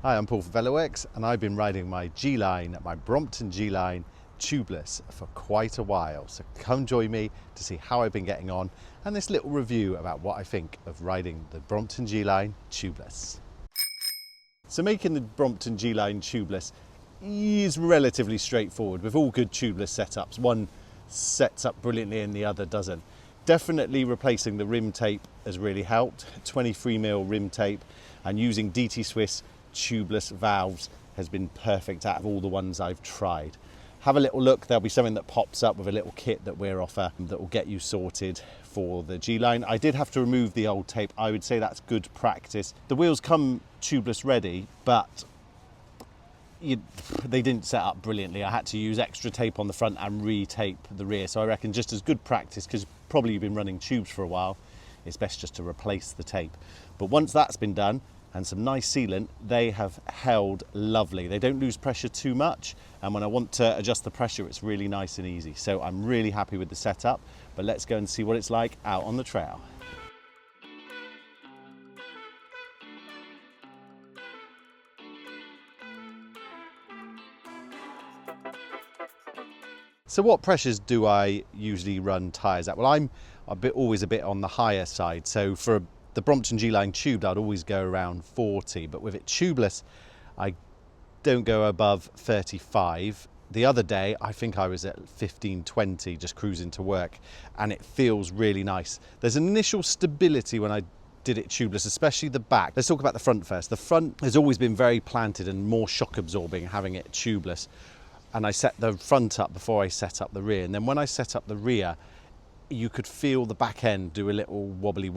Hi, I'm Paul from FLYIN and I've been riding my G Line, my Brompton G Line tubeless for quite a while. So come join me to see how I've been getting on and this little review about what I think of riding the Brompton G Line tubeless. So making the Brompton G Line tubeless is relatively straightforward with all good tubeless setups. One sets up brilliantly and the other doesn't. Definitely replacing the rim tape has really helped. 23mm rim tape and using DT Swiss tubeless valves has been perfect out of all the ones I've tried. Have a little look, there'll be something that pops up with a little kit that we're offer that will get you sorted for the G Line. I did have to remove the old tape. I would say that's good practice. The wheels come tubeless ready, but they didn't set up brilliantly. I had to use extra tape on the front and re-tape the rear. So I reckon just as good practice, because probably you've been running tubes for a while, it's best just to replace the tape. But once that's been done, and some nice sealant, they have held lovely. They don't lose pressure too much, and when I want to adjust the pressure, it's really nice and easy. So I'm really happy with the setup, but let's go and see what it's like out on the trail. So what pressures do I usually run tyres at? Well, I'm always a bit on the higher side. So for the Brompton G Line tubed, I'd always go around 40, but with it tubeless, I don't go above 35. The other day, I think I was at 15, 20, just cruising to work, and it feels really nice. There's an initial stability when I did it tubeless, especially the back. Let's talk about the front first. The front has always been very planted and more shock absorbing having it tubeless. And I set the front up before I set up the rear. And then when I set up the rear, you could feel the back end do a little wobbly,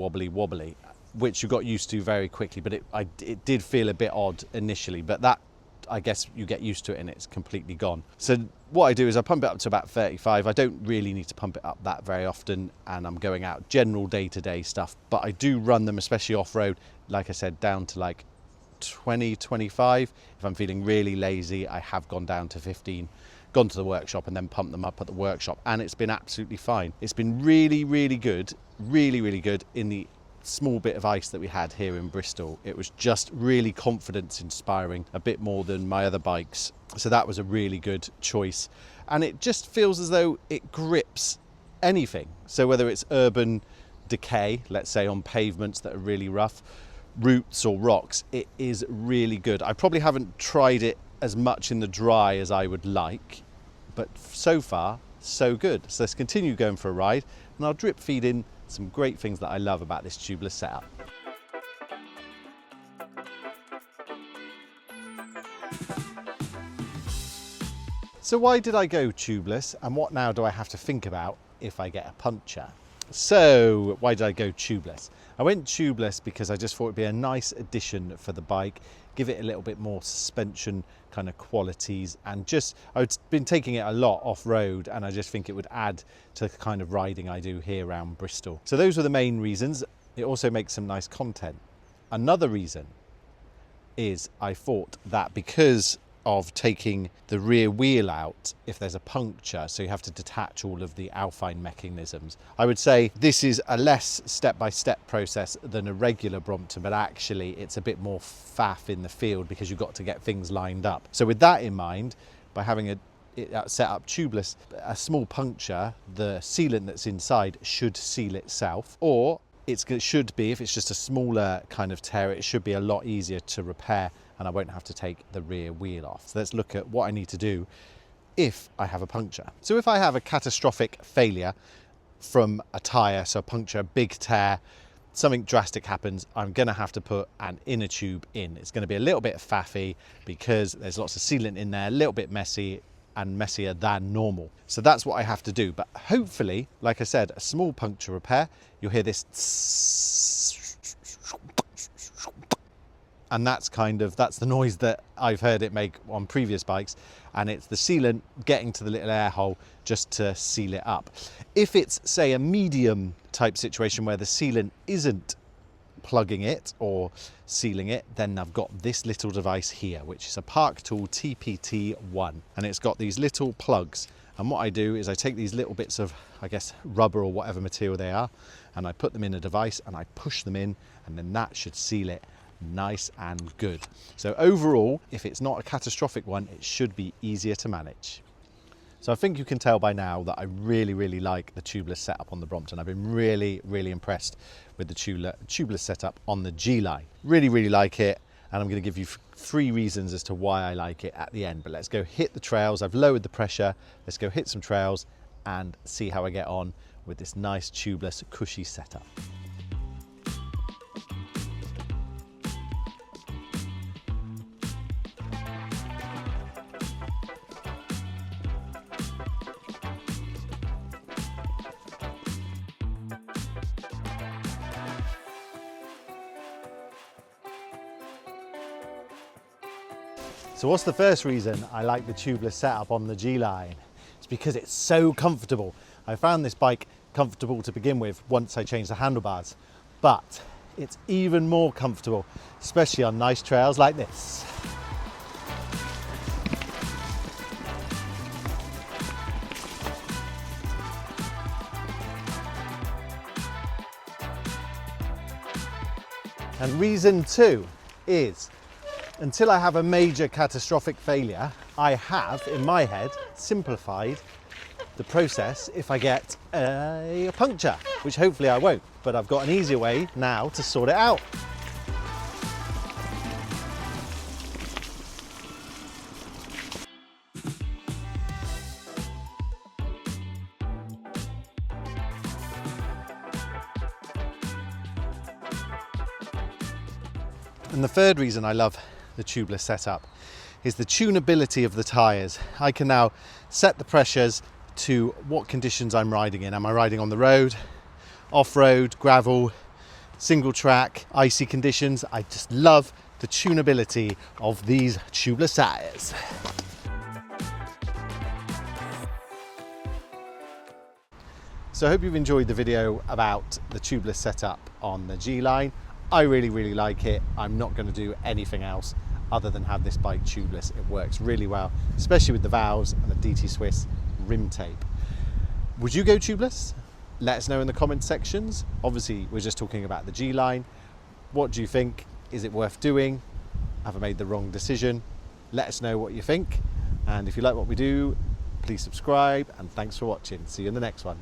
which you got used to very quickly, but it did feel a bit odd initially, but that, I guess you get used to it and it's completely gone. So what I do is I pump it up to about 35. I don't really need to pump it up that very often, and I'm going out general day-to-day stuff, but I do run them, especially off-road, like I said, down to like 20, 25. If I'm feeling really lazy, I have gone down to 15, gone to the workshop and then pumped them up at the workshop, and it's been absolutely fine. It's been really good in the small bit of ice that we had here in Bristol. It was just really confidence inspiring, a bit more than my other bikes. So that was a really good choice. And it just feels as though it grips anything. So whether it's urban decay, let's say on pavements that are really rough, roots or rocks, it is really good. I probably haven't tried it as much in the dry as I would like, but so far, so good. So let's continue going for a ride, and I'll drip feed in some great things that I love about this tubeless setup. So why did I go tubeless, and what now do I have to think about if I get a puncture? So why did I go tubeless? I went tubeless because I just thought it'd be a nice addition for the bike, give it a little bit more suspension kind of qualities, and just I've been taking it a lot off-road, and I just think it would add to the kind of riding I do here around Bristol. So those were the main reasons. It also makes some nice content. Another reason is I thought that because of taking the rear wheel out, if there's a puncture, so you have to detach all of the FLYIN mechanisms. I would say this is a less step-by-step process than a regular Brompton, but actually it's a bit more faff in the field because you've got to get things lined up. So with that in mind, by having it set up tubeless, a small puncture, the sealant that's inside should seal itself, or it should be, if it's just a smaller kind of tear, it should be a lot easier to repair, and I won't have to take the rear wheel off. So let's look at what I need to do if I have a puncture. So if I have a catastrophic failure from a tyre, so a puncture, a big tear, something drastic happens, I'm gonna have to put an inner tube in. It's gonna be a little bit faffy because there's lots of sealant in there, a little bit messy, and messier than normal. So that's what I have to do. But hopefully, like I said, a small puncture repair, you'll hear this, and that's the noise that I've heard it make on previous bikes, and it's the sealant getting to the little air hole just to seal it up. If it's, say, a medium type situation where the sealant isn't plugging it or sealing it, then I've got this little device here, which is a Park Tool TPT1, and it's got these little plugs. And what I do is I take these little bits of, I guess, rubber or whatever material they are, and I put them in a device and I push them in, and then that should seal it nice and good. So overall, if it's not a catastrophic one, it should be easier to manage. So I think you can tell by now that I really like the tubeless setup on the Brompton. I've been really impressed with the tubeless setup on the G Line. Really like it, and I'm going to give you 3 reasons as to why I like it at the end. But let's go hit the trails. I've lowered the pressure. Let's go hit some trails and see how I get on with this nice tubeless cushy setup. So what's the first reason I like the tubeless setup on the G Line? It's because it's so comfortable. I found this bike comfortable to begin with once I changed the handlebars, but it's even more comfortable, especially on nice trails like this. And reason 2 is, until I have a major catastrophic failure, I have, in my head, simplified the process if I get a puncture, which hopefully I won't, but I've got an easier way now to sort it out. And the third reason I love the tubeless setup is the tunability of the tyres. I can now set the pressures to what conditions I'm riding in. Am I riding on the road, off-road, gravel, single track, icy conditions? I just love the tunability of these tubeless tyres. So I hope you've enjoyed the video about the tubeless setup on the G Line. I really like it. I'm not going to do anything else other than have this bike tubeless. It works really well, especially with the valves and the DT Swiss rim tape. Would you go tubeless? Let us know in the comment sections. Obviously, we're just talking about the G Line. What do you think? Is it worth doing? Have I made the wrong decision? Let us know what you think. And if you like what we do, please subscribe, and thanks for watching. See you in the next one.